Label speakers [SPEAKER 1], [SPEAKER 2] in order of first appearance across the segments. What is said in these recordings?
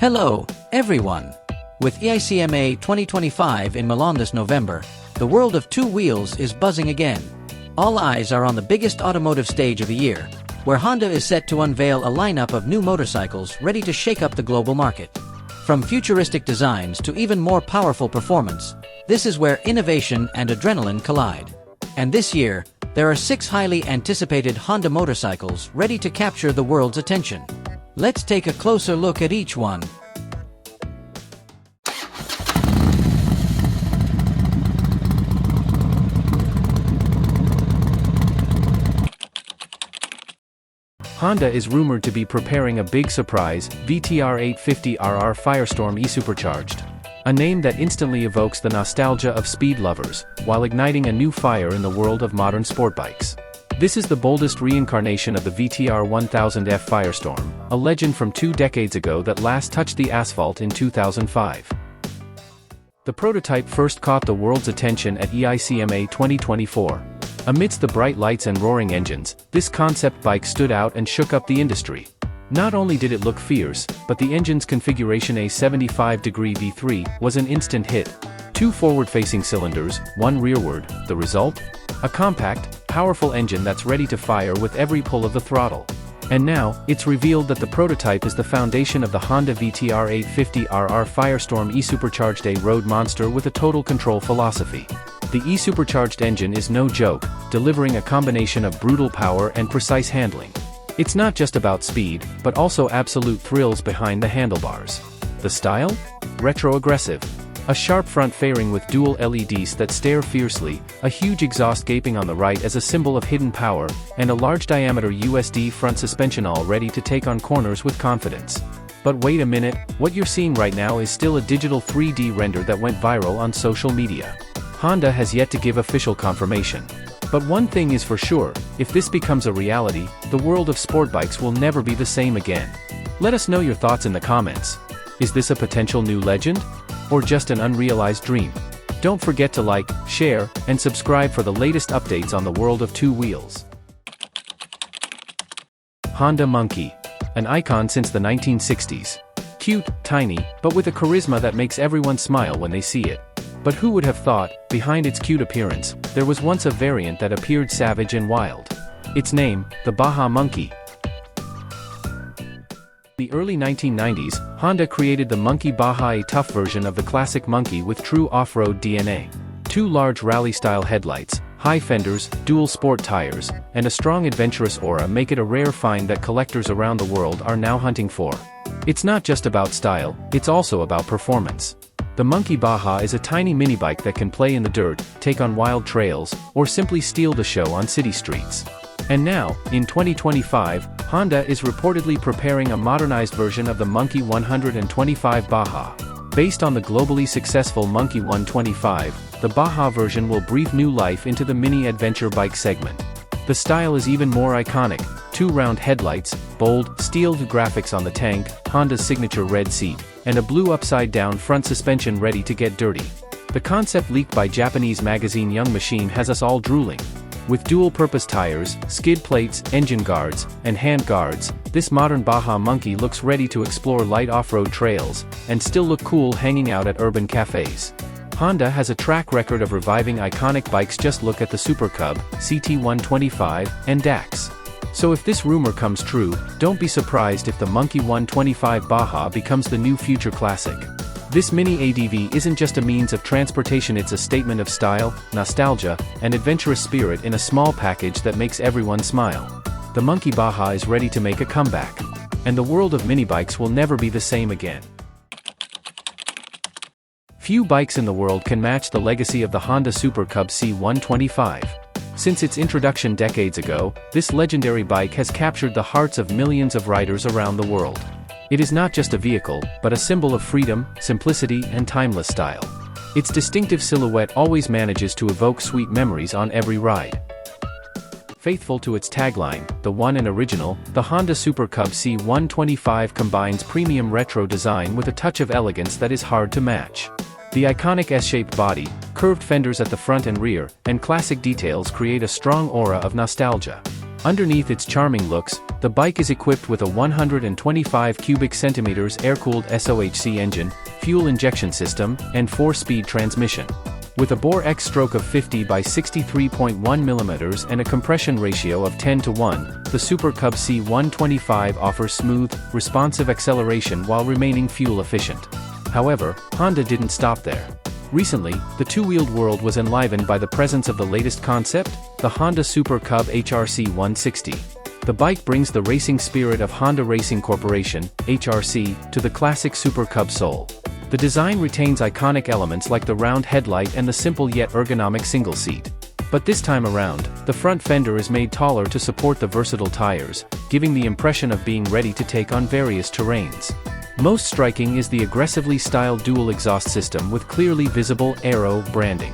[SPEAKER 1] Hello, everyone! With Eicma 2025 in Milan this November, the world of two wheels is buzzing again. All eyes are on the biggest automotive stage of the year, where Honda is set to unveil a lineup of new motorcycles ready to shake up the global market. From futuristic designs to even more powerful performance, this is where innovation and adrenaline collide. And this year, there are 6 highly anticipated Honda motorcycles ready to capture the world's attention. Let's take a closer look at each one.
[SPEAKER 2] Honda is rumored to be preparing a big surprise, VTR 850RR Firestorm E-Supercharged. A name that instantly evokes the nostalgia of speed lovers, while igniting a new fire in the world of modern sport bikes. This is the boldest reincarnation of the VTR 1000F Firestorm, a legend from 2 decades ago that last touched the asphalt in 2005. The prototype first caught the world's attention at Eicma 2024. Amidst the bright lights and roaring engines, this concept bike stood out and shook up the industry. Not only did it look fierce, but the engine's configuration, a 75-degree V3, was an instant hit. 2 forward-facing cylinders, 1 rearward. The result? A compact, powerful engine that's ready to fire with every pull of the throttle. And now, it's revealed that the prototype is the foundation of the Honda VTR 850RR Firestorm E-Supercharged, a road monster with a total control philosophy. The E-Supercharged engine is no joke, delivering a combination of brutal power and precise handling. It's not just about speed, but also absolute thrills behind the handlebars. The style? Retro-aggressive. A sharp front fairing with dual LEDs that stare fiercely, a huge exhaust gaping on the right as a symbol of hidden power, and a large-diameter USD front suspension, all ready to take on corners with confidence. But wait a minute, what you're seeing right now is still a digital 3D render that went viral on social media. Honda has yet to give official confirmation. But one thing is for sure, if this becomes a reality, the world of sport bikes will never be the same again. Let us know your thoughts in the comments. Is this a potential new legend? Or just an unrealized dream? Don't forget to like, share, and subscribe for the latest updates on the world of two wheels. Honda Monkey. An icon since the 1960s. Cute, tiny, but with a charisma that makes everyone smile when they see it. But who would have thought, behind its cute appearance, there was once a variant that appeared savage and wild. Its name, the Baja Monkey. In the early 1990s, Honda created the Monkey Baja, a tough version of the classic Monkey with true off-road DNA. 2 large rally-style headlights, high fenders, dual sport tires, and a strong adventurous aura make it a rare find that collectors around the world are now hunting for. It's not just about style, it's also about performance. The Monkey Baja is a tiny mini-bike that can play in the dirt, take on wild trails, or simply steal the show on city streets. And now, in 2025, Honda is reportedly preparing a modernized version of the Monkey 125 Baja. Based on the globally successful Monkey 125, the Baja version will breathe new life into the mini adventure bike segment. The style is even more iconic: 2 round headlights, bold, steeled graphics on the tank, Honda's signature red seat, and a blue upside-down front suspension ready to get dirty. The concept leaked by Japanese magazine Young Machine has us all drooling. With dual-purpose tires, skid plates, engine guards, and hand guards, this modern Baja Monkey looks ready to explore light off-road trails, and still look cool hanging out at urban cafes. Honda has a track record of reviving iconic bikes. Just look at the Super Cub, CT125, and Dax. So if this rumor comes true, don't be surprised if the Monkey 125 Baja becomes the new future classic. This mini ADV isn't just a means of transportation, it's a statement of style, nostalgia, and adventurous spirit in a small package that makes everyone smile. The Monkey Baja is ready to make a comeback. And the world of mini bikes will never be the same again. Few bikes in the world can match the legacy of the Honda Super Cub C125. Since its introduction decades ago, this legendary bike has captured the hearts of millions of riders around the world. It is not just a vehicle, but a symbol of freedom, simplicity, and timeless style. Its distinctive silhouette always manages to evoke sweet memories on every ride. Faithful to its tagline, the one and original, the Honda Super Cub C125 combines premium retro design with a touch of elegance that is hard to match. The iconic S-shaped body, curved fenders at the front and rear, and classic details create a strong aura of nostalgia. Underneath its charming looks, the bike is equipped with a 125 cubic centimeters air-cooled SOHC engine, fuel injection system, and 4-speed transmission. With a bore X stroke of 50 by 63.1 mm and a compression ratio of 10:1, the Super Cub C125 offers smooth, responsive acceleration while remaining fuel efficient. However, Honda didn't stop there. Recently, the two-wheeled world was enlivened by the presence of the latest concept, the Honda Super Cub HRC 160. The bike brings the racing spirit of Honda Racing Corporation, HRC, to the classic Super Cub soul. The design retains iconic elements like the round headlight and the simple yet ergonomic single seat. But this time around, the front fender is made taller to support the versatile tires, giving the impression of being ready to take on various terrains. Most striking is the aggressively styled dual exhaust system with clearly visible Aero branding.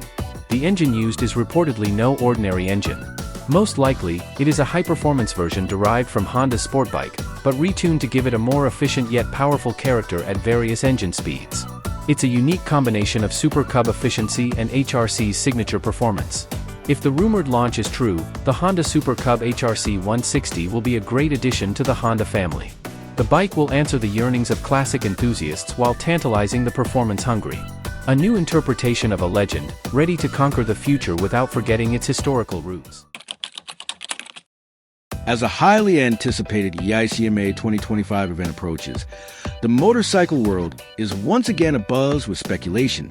[SPEAKER 2] The engine used is reportedly no ordinary engine. Most likely, it is a high-performance version derived from Honda's sport bike, but retuned to give it a more efficient yet powerful character at various engine speeds. It's a unique combination of Super Cub efficiency and HRC's signature performance. If the rumored launch is true, the Honda Super Cub HRC 160 will be a great addition to the Honda family. The bike will answer the yearnings of classic enthusiasts while tantalizing the performance-hungry. A new interpretation of a legend, ready to conquer the future without forgetting its historical roots.
[SPEAKER 3] As a highly anticipated Eicma 2025 event approaches, the motorcycle world is once again abuzz with speculation,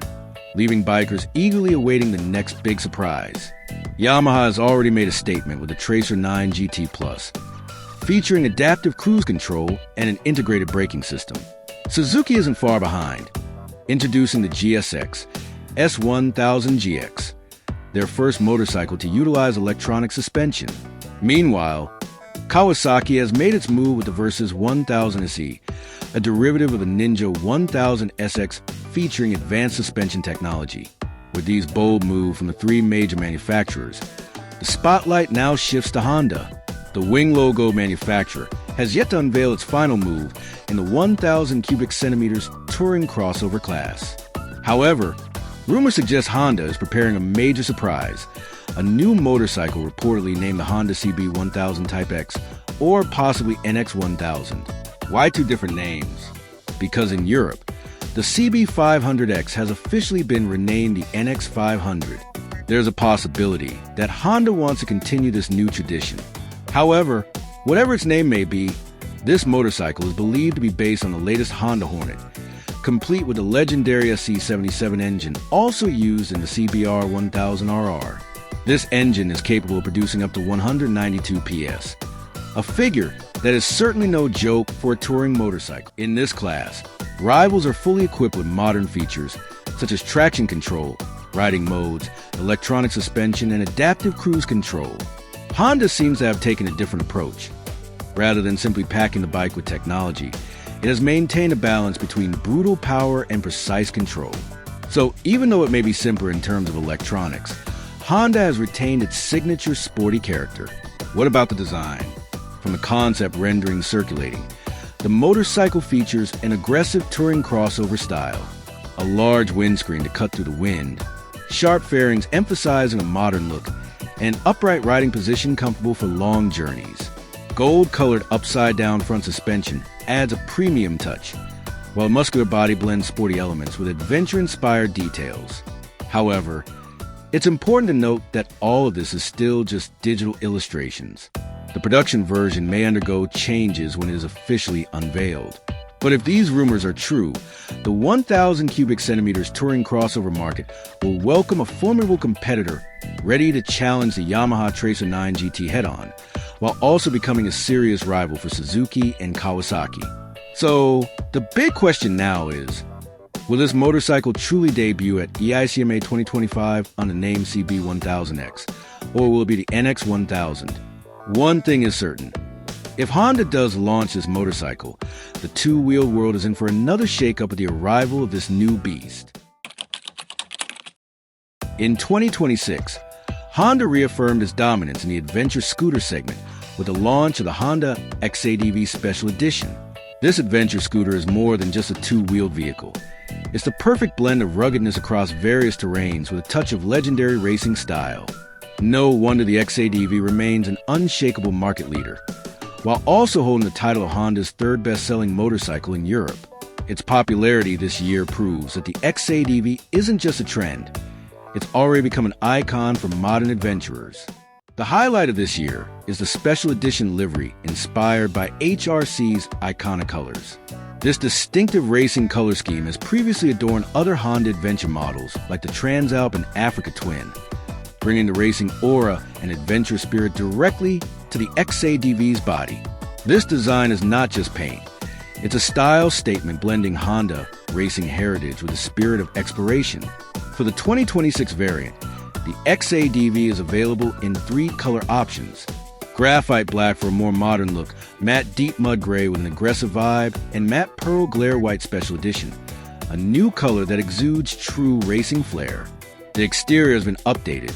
[SPEAKER 3] leaving bikers eagerly awaiting the next big surprise. Yamaha has already made a statement with the Tracer 9 GT Plus, featuring adaptive cruise control and an integrated braking system. Suzuki isn't far behind, introducing the GSX S1000GX, their first motorcycle to utilize electronic suspension. Meanwhile, Kawasaki has made its move with the Versys 1000 SE, a derivative of the Ninja 1000 SX featuring advanced suspension technology. With these bold moves from the three major manufacturers, the spotlight now shifts to Honda. The Wing logo manufacturer has yet to unveil its final move in the 1,000 cubic centimeters touring crossover class. However, rumors suggest Honda is preparing a major surprise, a new motorcycle reportedly named the Honda CB1000 Type X or possibly NX1000. Why two different names? Because in Europe, the CB500X has officially been renamed the NX500. There's a possibility that Honda wants to continue this new tradition. However, whatever its name may be, this motorcycle is believed to be based on the latest Honda Hornet, complete with the legendary SC77 engine also used in the CBR 1000RR. This engine is capable of producing up to 192 PS, a figure that is certainly no joke for a touring motorcycle. In this class, rivals are fully equipped with modern features such as traction control, riding modes, electronic suspension, and adaptive cruise control. Honda seems to have taken a different approach. Rather than simply packing the bike with technology, it has maintained a balance between brutal power and precise control. So even though it may be simpler in terms of electronics, Honda has retained its signature sporty character. What about the design? From the concept rendering circulating, the motorcycle features an aggressive touring crossover style, a large windscreen to cut through the wind, sharp fairings emphasizing a modern look, and upright riding position comfortable for long journeys. Gold-colored upside-down front suspension adds a premium touch, while muscular body blends sporty elements with adventure-inspired details. However, it's important to note that all of this is still just digital illustrations. The production version may undergo changes when it is officially unveiled. But if these rumors are true, the 1,000 cubic centimeters touring crossover market will welcome a formidable competitor ready to challenge the Yamaha Tracer 9 GT head-on, while also becoming a serious rival for Suzuki and Kawasaki. So, the big question now is, will this motorcycle truly debut at Eicma 2025 on the name CB1000X, or will it be the NX1000? One thing is certain. If Honda does launch this motorcycle, the two-wheel world is in for another shakeup with the arrival of this new beast. In 2026, Honda reaffirmed its dominance in the adventure scooter segment with the launch of the Honda XADV Special Edition. This adventure scooter is more than just a two-wheeled vehicle. It's the perfect blend of ruggedness across various terrains with a touch of legendary racing style. No wonder the XADV remains an unshakable market leader, while also holding the title of Honda's third best-selling motorcycle in Europe. Its popularity this year proves that the XADV isn't just a trend. It's already become an icon for modern adventurers. The highlight of this year is the special edition livery inspired by HRC's iconic colors. This distinctive racing color scheme has previously adorned other Honda adventure models like the Transalp and Africa Twin, bringing the racing aura and adventure spirit directly to the XADV's body. This design is not just paint. It's a style statement blending Honda racing heritage with the spirit of exploration. For the 2026 variant, the XADV is available in 3 color options: graphite black for a more modern look, matte deep mud gray with an aggressive vibe, and matte pearl glare white special edition, a new color that exudes true racing flair. The exterior has been updated,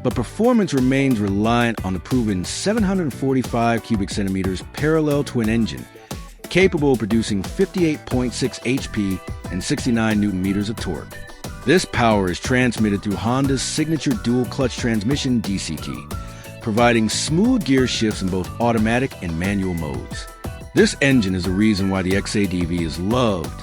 [SPEAKER 3] but performance remains reliant on the proven 745 cubic centimeters parallel twin engine, capable of producing 58.6 HP and 69 Newton meters of torque. This power is transmitted through Honda's signature dual-clutch transmission DCT, providing smooth gear shifts in both automatic and manual modes. This engine is the reason why the XADV is loved.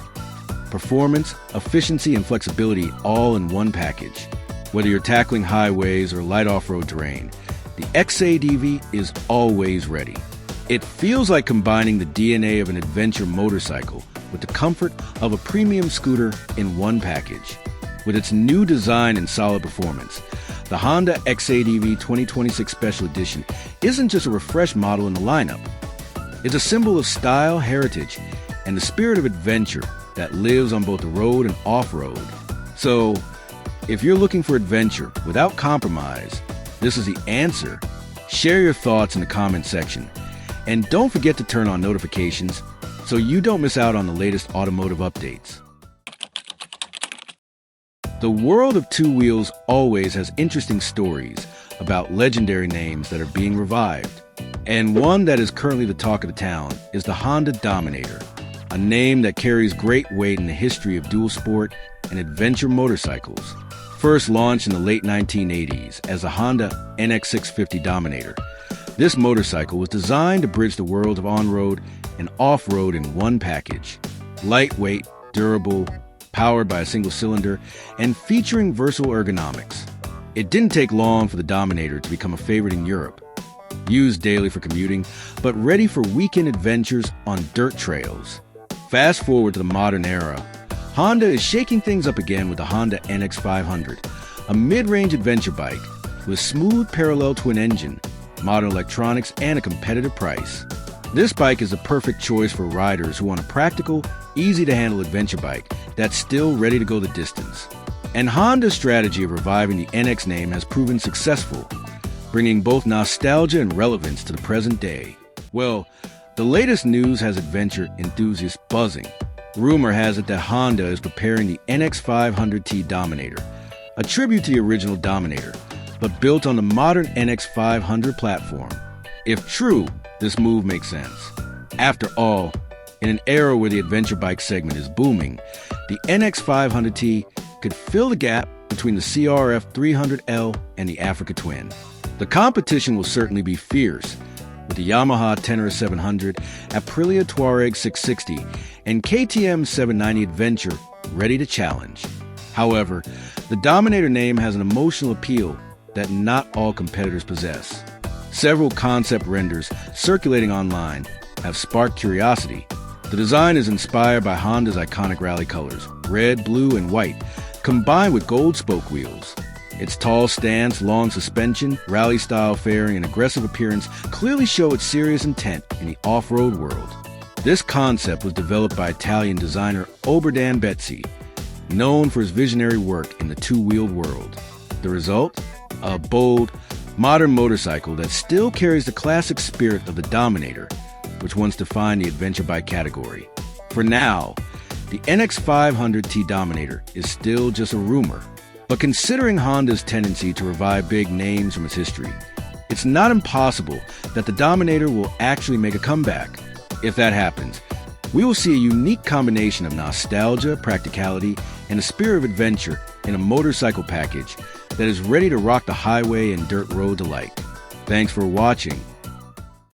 [SPEAKER 3] Performance, efficiency, and flexibility all in one package. Whether you're tackling highways or light off-road terrain, the XADV is always ready. It feels like combining the DNA of an adventure motorcycle with the comfort of a premium scooter in one package. With its new design and solid performance, the Honda XADV 2026 Special Edition isn't just a refreshed model in the lineup. It's a symbol of style, heritage, and the spirit of adventure that lives on both the road and off-road. So, if you're looking for adventure without compromise, this is the answer. Share your thoughts in the comment section. And don't forget to turn on notifications so you don't miss out on the latest automotive updates. The world of two wheels always has interesting stories about legendary names that are being revived. And one that is currently the talk of the town is the Honda Dominator, a name that carries great weight in the history of dual sport and adventure motorcycles. First launched in the late 1980s as the Honda NX650 Dominator, this motorcycle was designed to bridge the world of on-road and off-road in one package. Lightweight, durable, powered by a single cylinder, and featuring versatile ergonomics. It didn't take long for the Dominator to become a favorite in Europe. Used daily for commuting, but ready for weekend adventures on dirt trails. Fast forward to the modern era, Honda is shaking things up again with the Honda NX500, a mid-range adventure bike with smooth parallel twin engine, modern electronics, and a competitive price. This bike is the perfect choice for riders who want a practical, easy-to-handle adventure bike that's still ready to go the distance. And Honda's strategy of reviving the NX name has proven successful, bringing both nostalgia and relevance to the present day. Well, the latest news has adventure enthusiasts buzzing. Rumor has it that Honda is preparing the NX500T Dominator, a tribute to the original Dominator, but built on the modern NX500 platform. If true, this move makes sense. After all, in an era where the adventure bike segment is booming, the NX500T could fill the gap between the CRF 300L and the Africa Twin. The competition will certainly be fierce, with the Yamaha Tenere 700, Aprilia Touareg 660, and KTM 790 Adventure ready to challenge. However, the Dominator name has an emotional appeal that not all competitors possess. Several concept renders circulating online have sparked curiosity. The design is inspired by Honda's iconic rally colors, red, blue, and white, combined with gold spoke wheels. Its tall stance, long suspension, rally-style fairing, and aggressive appearance clearly show its serious intent in the off-road world. This concept was developed by Italian designer Oberdan Bezzi, known for his visionary work in the two-wheeled world. The result? A bold, modern motorcycle that still carries the classic spirit of the Dominator, which once defined the adventure bike category. For now, the NX500T Dominator is still just a rumor, but considering Honda's tendency to revive big names from its history, it's not impossible that the Dominator will actually make a comeback. If that happens, we will see a unique combination of nostalgia, practicality, and a spirit of adventure in a motorcycle package that is ready to rock the highway and dirt roads alike. Thanks for watching.